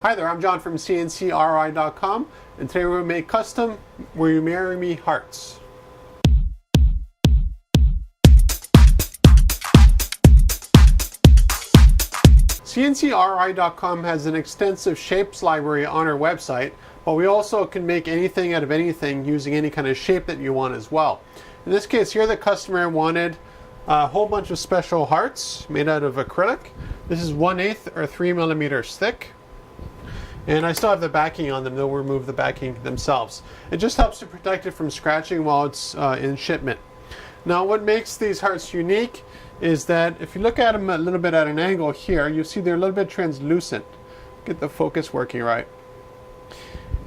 Hi there, I'm John from CNCKing.com, and today we're going to make custom Will You Marry Me hearts. CNCKing.com has an extensive shapes library on our website, but we also can make anything out of anything using any kind of shape that you want as well. In this case here, the customer wanted a whole bunch of special hearts made out of acrylic. This is 1/8 or 3 millimeters thick. And I still have the backing on them. They'll remove the backing themselves. It just helps to protect it from scratching while it's in shipment. Now what makes these hearts unique is that if you look at them a little bit at an angle here, you see they're a little bit translucent. Get the focus working right.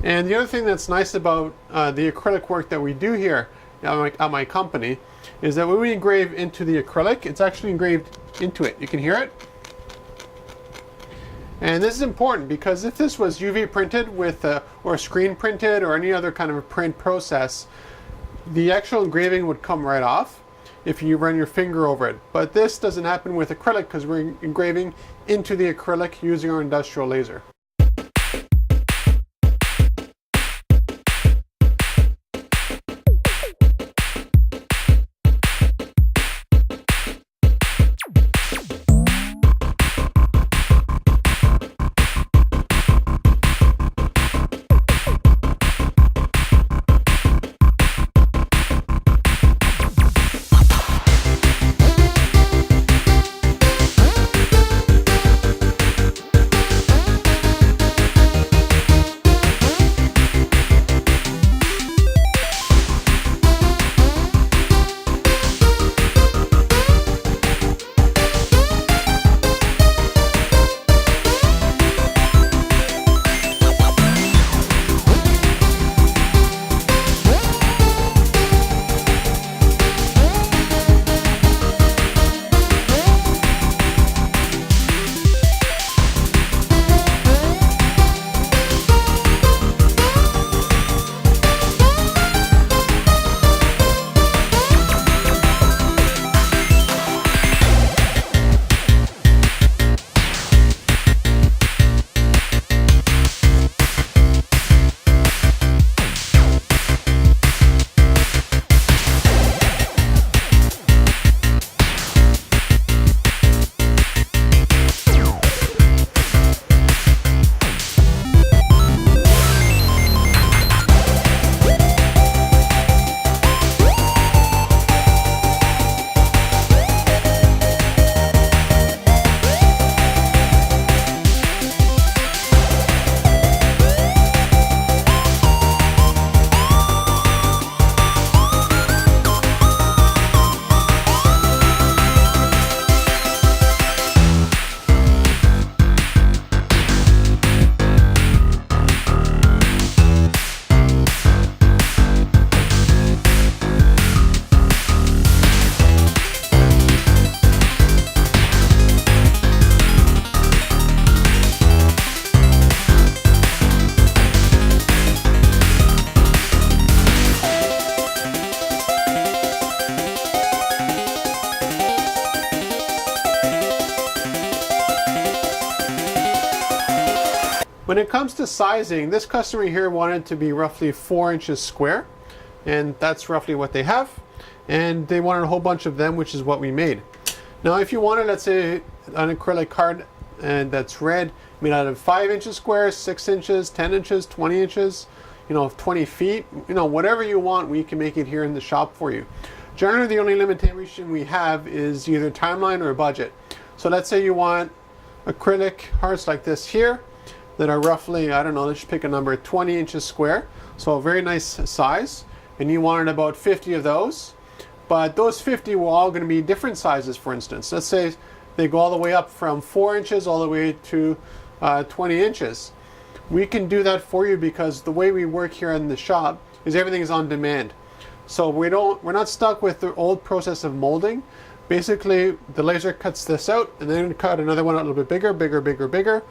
And the other thing that's nice about the acrylic work that we do here at my company is that when we engrave into the acrylic, it's actually engraved into it. You can hear it. And this is important because if this was UV printed with or screen printed or any other kind of a print process, the actual engraving would come right off if you run your finger over it. But this doesn't happen with acrylic because we're engraving into the acrylic using our industrial laser. When it comes to sizing, this customer here wanted to be roughly 4 inches square, and that's roughly what they have. And they wanted a whole bunch of them, which is what we made. Now, if you wanted, let's say, an acrylic card and that's red, made out of 5 inches square, 6 inches, 10 inches, 20 inches, 20 feet, whatever you want, we can make it here in the shop for you. Generally, the only limitation we have is either timeline or budget. So let's say you want acrylic hearts like this here, that are roughly, I don't know, let's just pick a number, 20 inches square. So a very nice size. And you wanted about 50 of those. But those 50 were all going to be different sizes, for instance. Let's say they go all the way up from 4 inches all the way to 20 inches. We can do that for you because the way we work here in the shop is everything is on demand. So we're not stuck with the old process of molding. Basically, the laser cuts this out and then cut another one out a little bit bigger, bigger, bigger, bigger.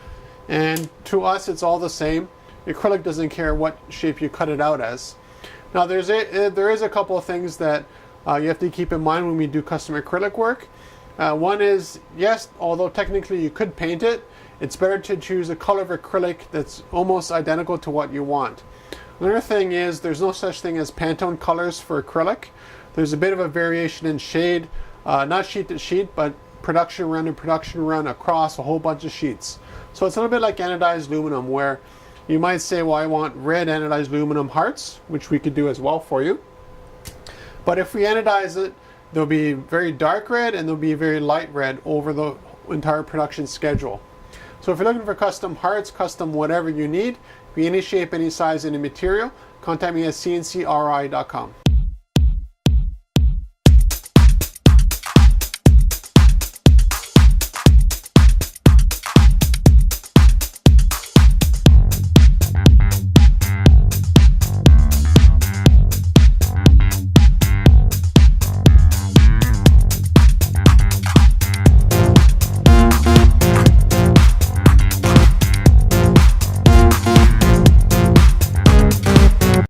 And to us, it's all the same. Acrylic doesn't care what shape you cut it out as. Now there is a couple of things that you have to keep in mind when we do custom acrylic work. One is, yes, although technically you could paint it, it's better to choose a color of acrylic that's almost identical to what you want. Another thing is there's no such thing as Pantone colors for acrylic. There's a bit of a variation in shade, not sheet to sheet, but production run to production run across a whole bunch of sheets. So it's a little bit like anodized aluminum, where you might say, well, I want red anodized aluminum hearts, which we could do as well for you. But if we anodize it, there'll be very dark red and there'll be very light red over the entire production schedule. So if you're looking for custom hearts, custom whatever you need, be any shape, any size, any material, contact me at CNCKing.com.